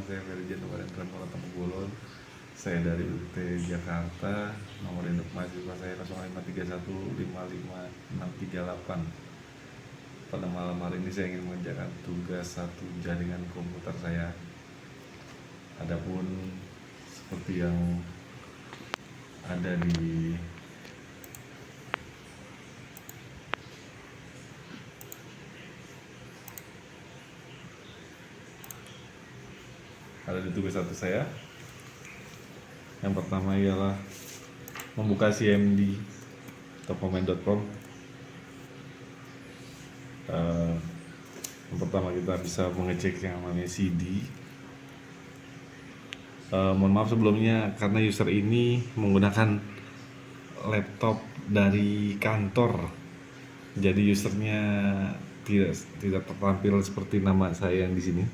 saya Ferry Januarendra Mola Temugolon. Saya dari UT Jakarta. Nomor induk mahasiswa saya 0531555638. Pada malam hari ini saya ingin mengerjakan tugas satu jaringan komputer saya. Adapun seperti yang ada di tugas satu saya. Yang pertama ialah membuka CMD atau comment.com. Yang pertama kita bisa mengecek yang namanya CD. Mohon maaf sebelumnya karena user ini menggunakan laptop dari kantor, jadi usernya tidak tertampil seperti nama saya yang di sini.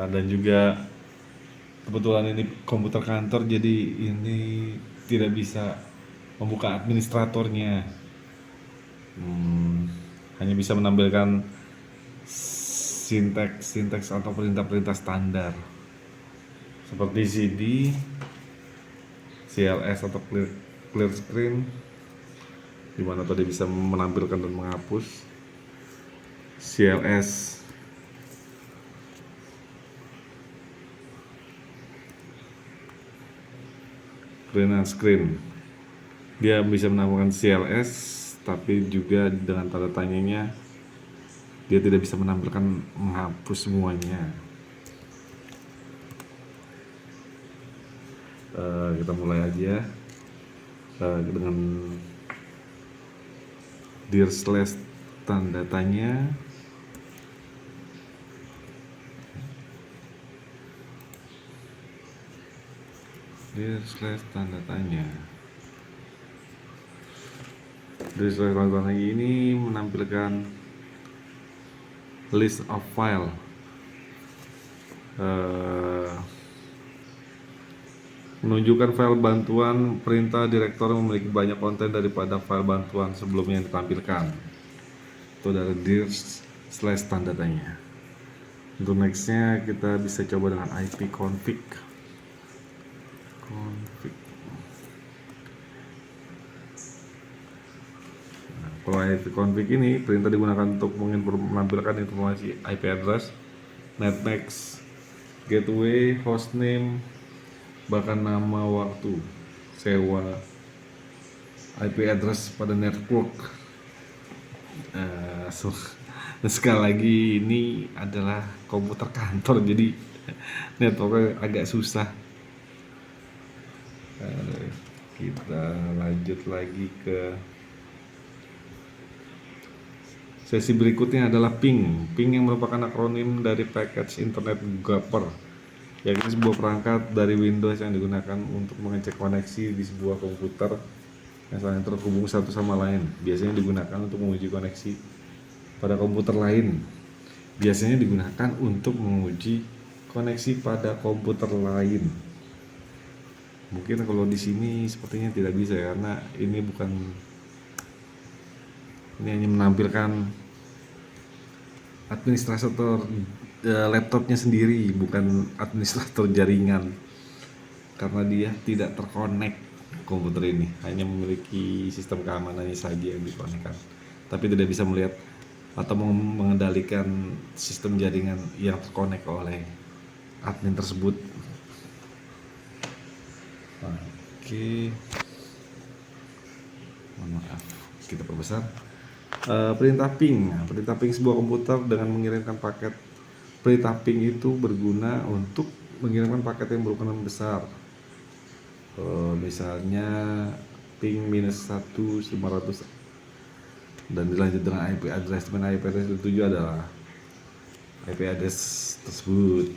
Dan juga kebetulan ini komputer kantor, jadi ini tidak bisa membuka administratornya. Hanya bisa menampilkan sinteks atau perintah-perintah standar seperti CD, CLS atau clear screen, di mana tadi bisa menampilkan dan menghapus. CLS clean and screen, dia bisa menampilkan CLS, tapi juga dengan tanda tanyanya dia tidak bisa menampilkan menghapus semuanya. Kita mulai aja dengan dir slash tanda tanya. Dir slash tanda tanya. Dir slash tanda tanya ini menampilkan list of file. Menunjukkan file bantuan perintah direktor memiliki banyak konten daripada file bantuan sebelumnya yang ditampilkan. Itu dari dir slash tanda tanya. Untuk nextnya kita bisa coba dengan ipconfig. Kalau ipconfig ini perintah digunakan untuk menampilkan informasi IP address, netmask, gateway, hostname, bahkan nama waktu sewa IP address pada network. Dan sekali lagi ini adalah komputer kantor, jadi networknya agak susah. Kita lanjut lagi ke sesi berikutnya adalah ping. Ping yang merupakan akronim dari Package Internet Gopher, yaitu sebuah perangkat dari Windows yang digunakan untuk mengecek koneksi di sebuah komputer yang saling terhubung satu sama lain. Biasanya digunakan untuk menguji koneksi pada komputer lain. Biasanya digunakan untuk menguji koneksi pada komputer lain. Mungkin kalau di sini sepertinya tidak bisa ya, karena ini hanya menampilkan administrator laptopnya sendiri, bukan administrator jaringan, karena dia tidak terkonek. Komputer ini hanya memiliki sistem keamanannya saja yang dikonekkan, tapi tidak bisa melihat atau mengendalikan sistem jaringan yang terkonek oleh admin tersebut. Oke, maaf, kita perbesar. Perintah ping. Perintah ping sebuah komputer dengan mengirimkan paket. Perintah ping itu berguna untuk mengirimkan paket yang berukuran besar. Misalnya ping -1 500 dan dilanjut dengan IP address. Dengan IP address dituju adalah IP address tersebut.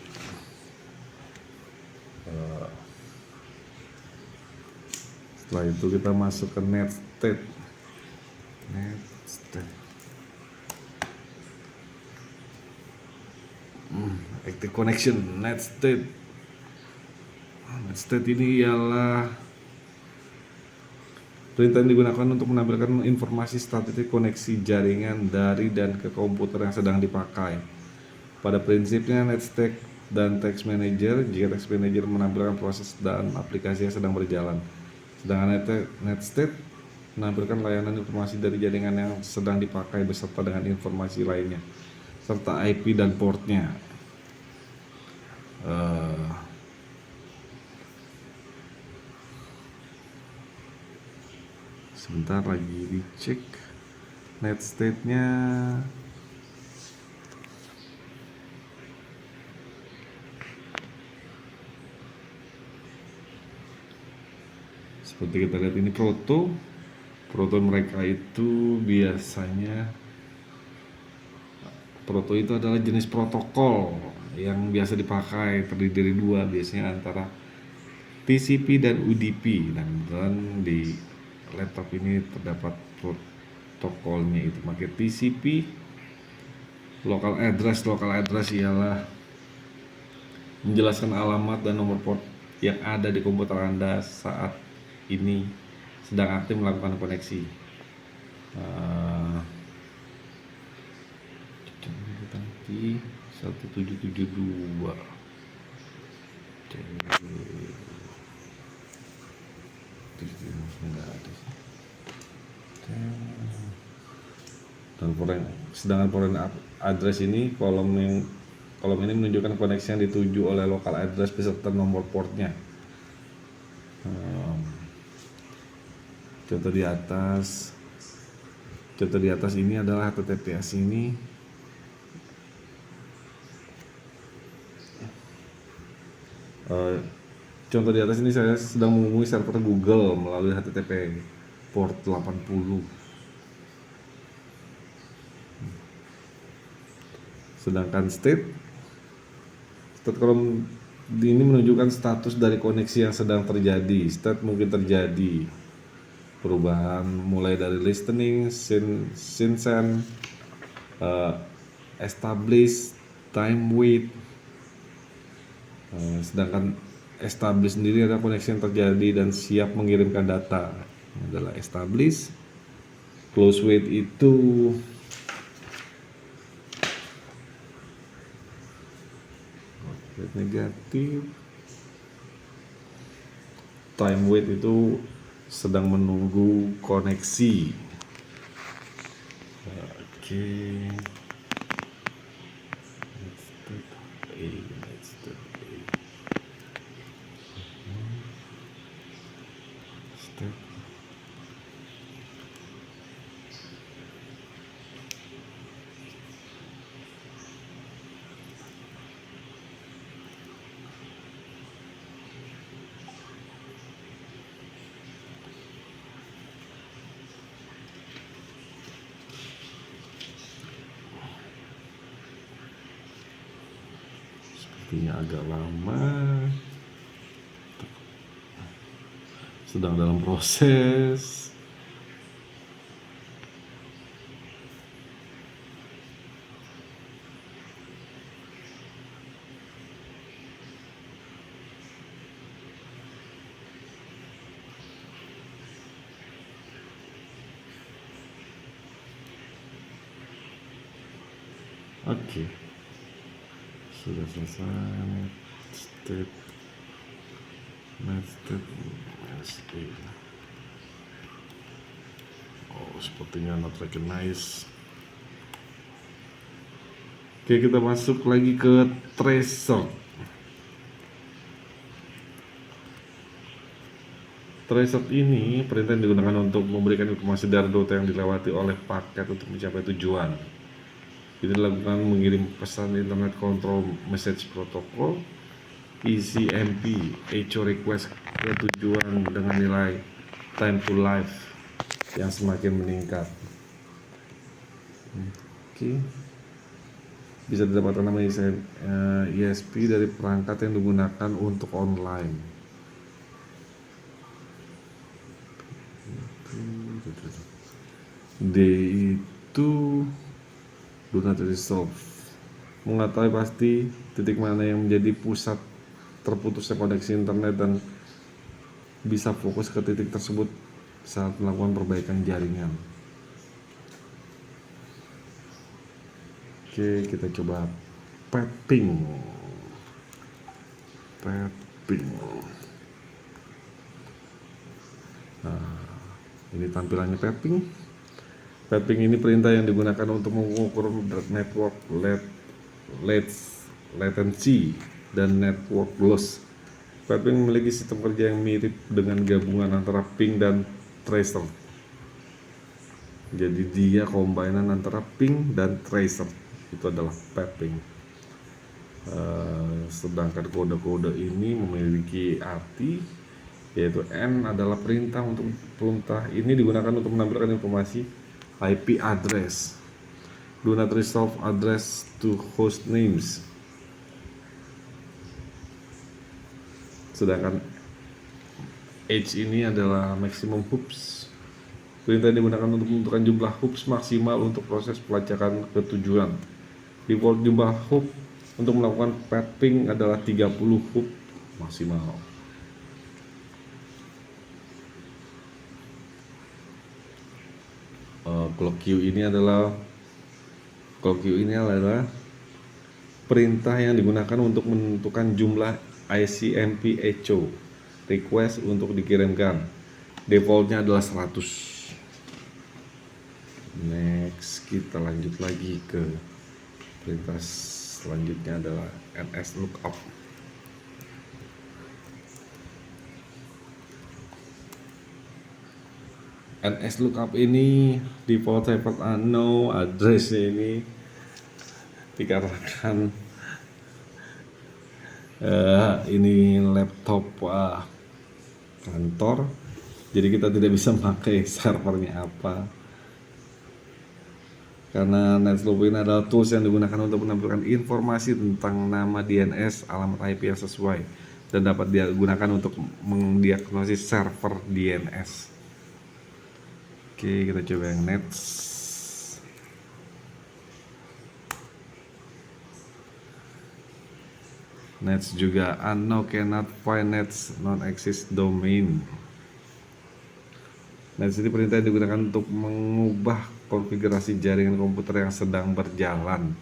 Setelah itu kita masuk ke netstate. Active connection netstate. Netstate ini ialah Perintah yang digunakan untuk menampilkan informasi statistik koneksi jaringan dari dan ke komputer yang sedang dipakai. Pada prinsipnya, NetState dan Text Manager, jika Text Manager menampilkan proses dan aplikasi yang sedang berjalan, sedangkan NetState menampilkan layanan informasi dari jaringan yang sedang dipakai beserta dengan informasi lainnya, serta IP dan portnya. Sebentar lagi dicek NetState-nya. Seperti kita lihat ini proto mereka itu biasanya, proto itu adalah jenis protokol yang biasa dipakai, terdiri dari dua biasanya, antara TCP dan UDP. Dan di laptop ini terdapat protokolnya itu pakai TCP. Local address ialah menjelaskan alamat dan nomor port yang ada di komputer Anda saat ini sedang aktif melakukan koneksi. Di 1772 dan sedangkan foreign address ini, kolom ini menunjukkan koneksi yang dituju oleh local address beserta nomor portnya. Contoh di atas ini adalah HTTPS ini. Contoh di atas ini saya sedang menghubungi server Google melalui HTTP port 80. Sedangkan state kolom ini menunjukkan status dari koneksi yang sedang terjadi. State mungkin terjadi perubahan mulai dari listening, send, establish, time wait. Sedangkan establish sendiri adalah koneksi yang terjadi dan siap mengirimkan data. Ini adalah establish. Close wait itu negatif. Time wait itu sedang menunggu koneksi. Oke. Sepertinya agak lama, sedang dalam proses. Oke. Sudah selesai. NetState. Oh, sepertinya not recognize. Oke, kita masuk lagi ke tracer. Tracer ini perintah yang digunakan untuk memberikan informasi dari rute yang dilewati oleh paket untuk mencapai tujuan. Ini dilakukan mengirim pesan Internet Control Message Protocol ECMP echo request ke tujuan dengan nilai time to life yang semakin meningkat. Oke. Bisa didapatkan nama ISP dari perangkat yang digunakan untuk online. D itu do not resolve, mengetahui pasti titik mana yang menjadi pusat terputusnya koneksi internet dan bisa fokus ke titik tersebut saat melakukan perbaikan jaringan. Oke, kita coba piping. Nah, ini tampilannya piping. Piping ini perintah yang digunakan untuk mengukur network latency dan network loss. Piping memiliki sistem kerja yang mirip dengan gabungan antara ping dan tracer. Jadi dia kombinan antara ping dan tracer. Itu adalah piping. Sedangkan kode-kode ini memiliki arti, yaitu N adalah perintah ini digunakan untuk menampilkan informasi IP address. Do not resolve address to host names. Sedangkan H ini adalah maximum hoops. Perintah digunakan untuk menentukan jumlah hoops maksimal untuk proses pelacakan ke tujuan. Default jumlah hoop untuk melakukan piping adalah 30 hoop maksimal. Clock queue ini adalah perintah yang digunakan untuk menentukan jumlah ICMP echo request untuk dikirimkan. Defaultnya adalah 100. Next, kita lanjut lagi ke perintah selanjutnya adalah NS lookup. NS lookup ini default type unknown addressnya ini dikarenakan ini laptop kantor, jadi kita tidak bisa memakai servernya apa, karena NetLoop ini adalah tools yang digunakan untuk menampilkan informasi tentang nama DNS, alamat IP yang sesuai, dan dapat digunakan untuk mendiagnosis server DNS. Oke, kita coba yang Nets. Nets juga unknown cannot find nets non-exist domain. Nets ini perintah digunakan untuk mengubah konfigurasi jaringan komputer yang sedang berjalan.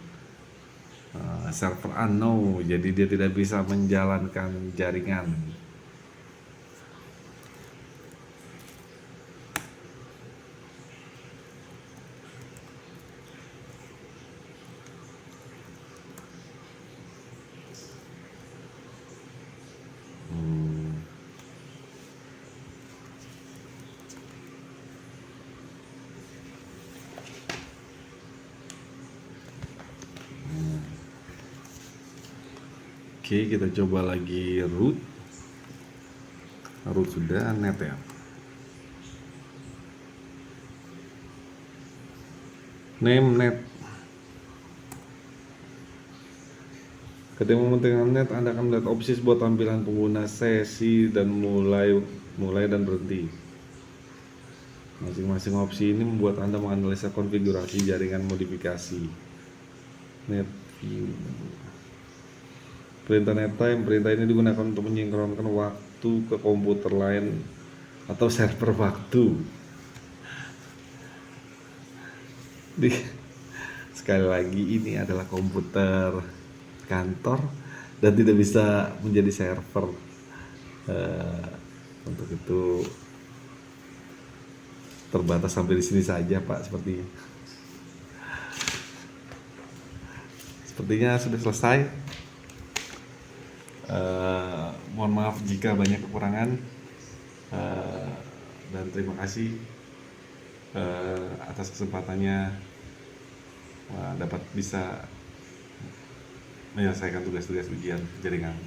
Server unknown, jadi dia tidak bisa menjalankan jaringan. Oke, kita coba lagi root sudah, net ya. Name net. Ketika mementingkan net, Anda akan melihat opsi buat tampilan pengguna, sesi, dan mulai dan berhenti. Masing-masing opsi ini membuat Anda menganalisa konfigurasi jaringan modifikasi. Net view. Perintah nettime, perintah ini digunakan untuk menyinkronkan waktu ke komputer lain atau server waktu. Sekali lagi, ini adalah komputer kantor dan tidak bisa menjadi server. Untuk itu terbatas sampai di sini saja, Pak. Sepertinya sudah selesai. Mohon maaf jika banyak kekurangan, dan terima kasih atas kesempatannya dapat bisa menyelesaikan tugas-tugas ujian jaringan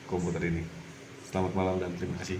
komputer ini. Selamat malam dan terima kasih.